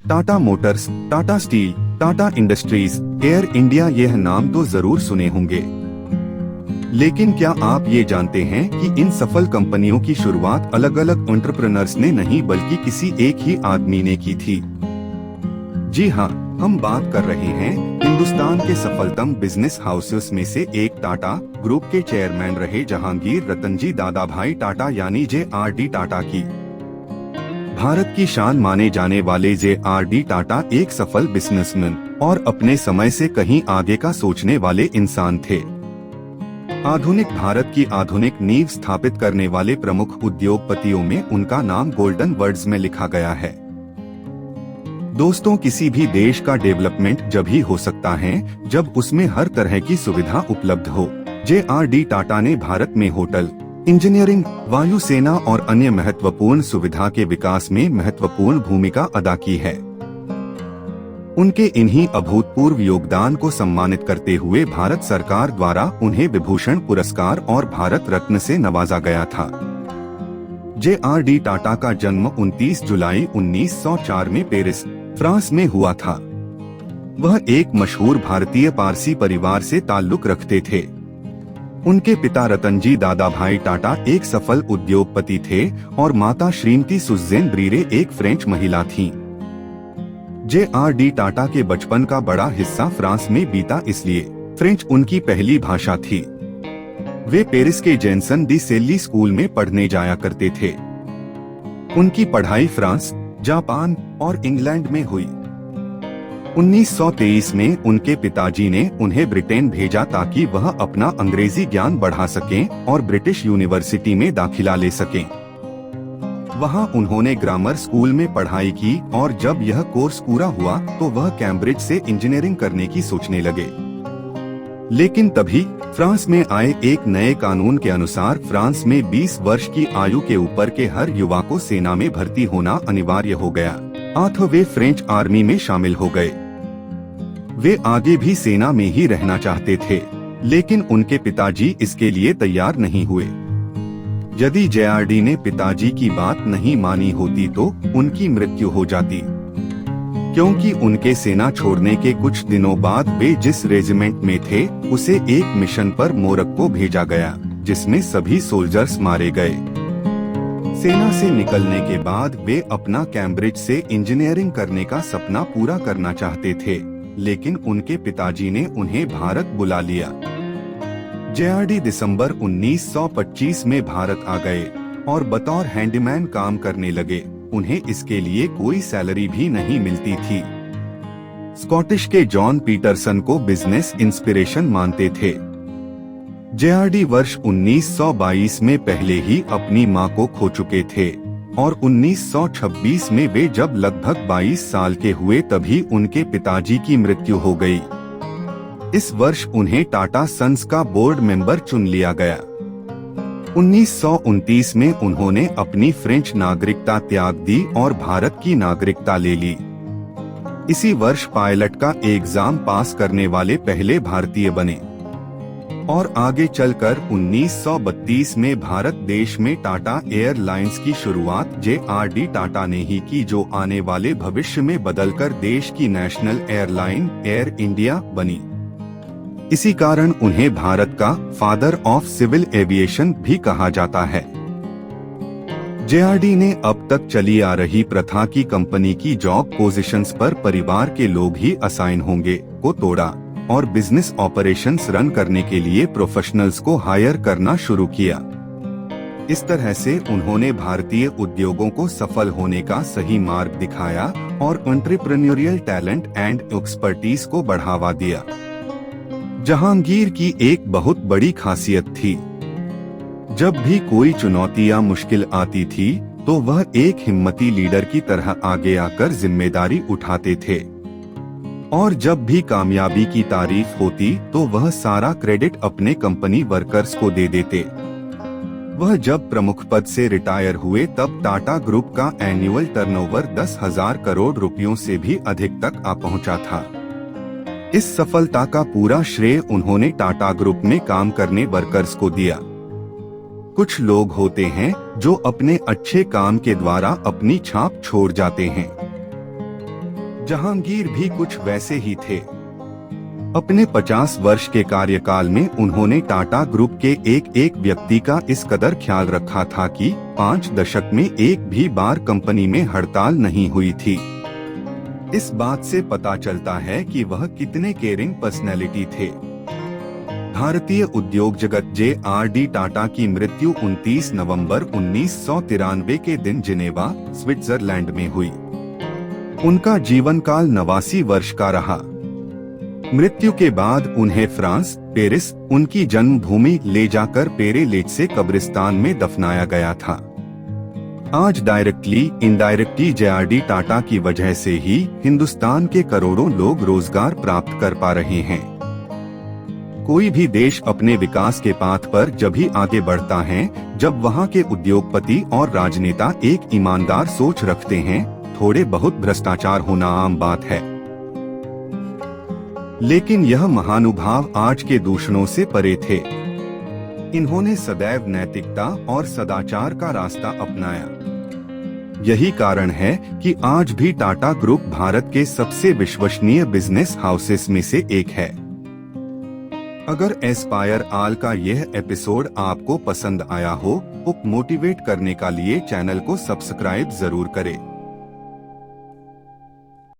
Tata Motors, Tata steel, Tata industries, air India, यह नाम तो जरूर सुने होंगे। लेकिन क्या आप ये जानते हैं कि इन सफल कंपनियों की शुरुआत अलग अलग एंटरप्रेन्योर्स ने नहीं बल्कि किसी एक ही आदमी ने की थी। जी हाँ, हम बात कर रहे हैं हिंदुस्तान के सफलतम बिजनेस हाउसेस में से एक टाटा ग्रुप के चेयरमैन रहे जहांगीर रतनजी दादाभाई टाटा यानी JRD टाटा की। भारत की शान माने जाने वाले JRD टाटा एक सफल बिजनेसमैन और अपने समय से कहीं आगे का सोचने वाले इंसान थे। आधुनिक भारत की आधुनिक नींव स्थापित करने वाले प्रमुख उद्योगपतियों में उनका नाम गोल्डन वर्ड्स में लिखा गया है। दोस्तों, किसी भी देश का डेवलपमेंट जब ही हो सकता है जब उसमें हर तरह की सुविधा उपलब्ध हो। JRD टाटा ने भारत में होटल, इंजीनियरिंग, वायुसेना और अन्य महत्वपूर्ण सुविधा के विकास में महत्वपूर्ण भूमिका अदा की है। उनके इन्हीं अभूतपूर्व योगदान को सम्मानित करते हुए भारत सरकार द्वारा उन्हें विभूषण पुरस्कार और भारत रत्न से नवाजा गया था। JRD टाटा का जन्म 29 जुलाई 1904 में पेरिस, फ्रांस में हुआ था। वह एक मशहूर भारतीय पारसी परिवार से ताल्लुक रखते थे। उनके पिता रतनजी दादाभाई टाटा एक सफल उद्योगपति थे और माता श्रीमती सुज़ैन ब्रीरे एक फ्रेंच महिला थीं। JRD टाटा के बचपन का बड़ा हिस्सा फ्रांस में बीता, इसलिए फ्रेंच उनकी पहली भाषा थी। वे पेरिस के जेनसन दी सेल्ली स्कूल में पढ़ने जाया करते थे। उनकी पढ़ाई फ्रांस, जापान और इंग्लैंड में हुई। 1923 में उनके पिताजी ने उन्हें ब्रिटेन भेजा ताकि वह अपना अंग्रेजी ज्ञान बढ़ा सकें और ब्रिटिश यूनिवर्सिटी में दाखिला ले सकें। वहां उन्होंने ग्रामर स्कूल में पढ़ाई की और जब यह कोर्स पूरा हुआ तो वह कैम्ब्रिज से इंजीनियरिंग करने की सोचने लगे। लेकिन तभी फ्रांस में आए एक नए कानून के अनुसार फ्रांस में 20 वर्ष की आयु के ऊपर के हर युवा को सेना में भर्ती होना अनिवार्य हो गया। अतः वे फ्रेंच आर्मी में शामिल हो गए। वे आगे भी सेना में ही रहना चाहते थे, लेकिन उनके पिताजी इसके लिए तैयार नहीं हुए। यदि JRD ने पिताजी की बात नहीं मानी होती तो उनकी मृत्यु हो जाती, क्योंकि उनके सेना छोड़ने के कुछ दिनों बाद वे जिस रेजिमेंट में थे उसे एक मिशन पर मोरक्को भेजा गया, जिसमें सभी सोल्जर्स मारे गए। सेना से निकलने के बाद वे अपना कैम्ब्रिज से इंजीनियरिंग करने का सपना पूरा करना चाहते थे, लेकिन उनके पिताजी ने उन्हें भारत बुला लिया। JRD दिसंबर 1925 में भारत आ गए और बतौर हैंडीमैन काम करने लगे। उन्हें इसके लिए कोई सैलरी भी नहीं मिलती थी। स्कॉटिश के जॉन पीटरसन को बिजनेस इंस्पिरेशन मानते थे। JRD वर्ष 1922 में पहले ही अपनी मां को खो चुके थे और 1926 में वे जब लगभग 22 साल के हुए तभी उनके पिताजी की मृत्यु हो गई। इस वर्ष उन्हें टाटा सन्स का बोर्ड मेंबर चुन लिया गया। 1929 में उन्होंने अपनी फ्रेंच नागरिकता त्याग दी और भारत की नागरिकता ले ली। इसी वर्ष पायलट का एग्जाम पास करने वाले पहले भारतीय बने और आगे चलकर 1932 में भारत देश में टाटा एयरलाइंस की शुरुआत JRD टाटा ने ही की, जो आने वाले भविष्य में बदलकर देश की नेशनल एयरलाइन एयर इंडिया बनी। इसी कारण उन्हें भारत का फादर ऑफ सिविल एविएशन भी कहा जाता है। JRD ने अब तक चली आ रही प्रथा की कंपनी की जॉब पोजीशंस पर परिवार के लोग ही असाइन होंगे को तोड़ा और बिजनेस ऑपरेशंस रन करने के लिए प्रोफेशनल्स को हायर करना शुरू किया। इस तरह से उन्होंने भारतीय उद्योगों को सफल होने का सही मार्ग दिखाया और एंटरप्रेन्योरियल टैलेंट एंड एक्सपर्टीज को बढ़ावा दिया। जहांगीर की एक बहुत बड़ी खासियत थी, जब भी कोई चुनौती या मुश्किल आती थी तो वह एक हिम्मती लीडर की तरह आगे आकर जिम्मेदारी उठाते थे और जब भी कामयाबी की तारीफ होती तो वह सारा क्रेडिट अपने कंपनी वर्कर्स को दे देते। वह जब प्रमुख पद से रिटायर हुए तब टाटा ग्रुप का एनुअल टर्नओवर 10,000 करोड़ रुपयों से भी अधिक तक आ पहुंचा था। इस सफलता का पूरा श्रेय उन्होंने टाटा ग्रुप में काम करने वर्कर्स को दिया। कुछ लोग होते हैं जो अपने अच्छे काम के द्वारा अपनी छाप छोड़ जाते हैं। जहांगीर भी कुछ वैसे ही थे। अपने 50 वर्ष के कार्यकाल में उन्होंने टाटा ग्रुप के एक एक व्यक्ति का इस कदर ख्याल रखा था कि 5 दशक में एक भी बार कंपनी में हड़ताल नहीं हुई थी। इस बात से पता चलता है कि वह कितने केयरिंग पर्सनैलिटी थे। भारतीय उद्योग जगत JRD टाटा की मृत्यु 29 नवंबर 1993 के दिन जिनेवा, स्विट्जरलैंड में हुई। उनका जीवन काल 89 वर्ष का रहा। मृत्यु के बाद उन्हें फ्रांस, पेरिस, उनकी जन्मभूमि ले जाकर पेरे लेच कब्रिस्तान में दफनाया गया था। आज डायरेक्टली इनडायरेक्टली JRD टाटा की वजह से ही हिंदुस्तान के करोड़ों लोग रोजगार प्राप्त कर पा रहे हैं। कोई भी देश अपने विकास के पाथ पर जब ही आगे बढ़ता है जब वहाँ के उद्योगपति और राजनेता एक ईमानदार सोच रखते हैं। थोड़े बहुत भ्रष्टाचार होना आम बात है, लेकिन यह महानुभाव आज के दूषणों से परे थे। इन्होंने सदैव नैतिकता और सदाचार का रास्ता अपनाया। यही कारण है कि आज भी टाटा ग्रुप भारत के सबसे विश्वसनीय बिजनेस हाउसेस में से एक है। अगर एस्पायर आल का यह एपिसोड आपको पसंद आया हो तो मोटिवेट करने का लिए चैनल को सब्सक्राइब जरूर करें।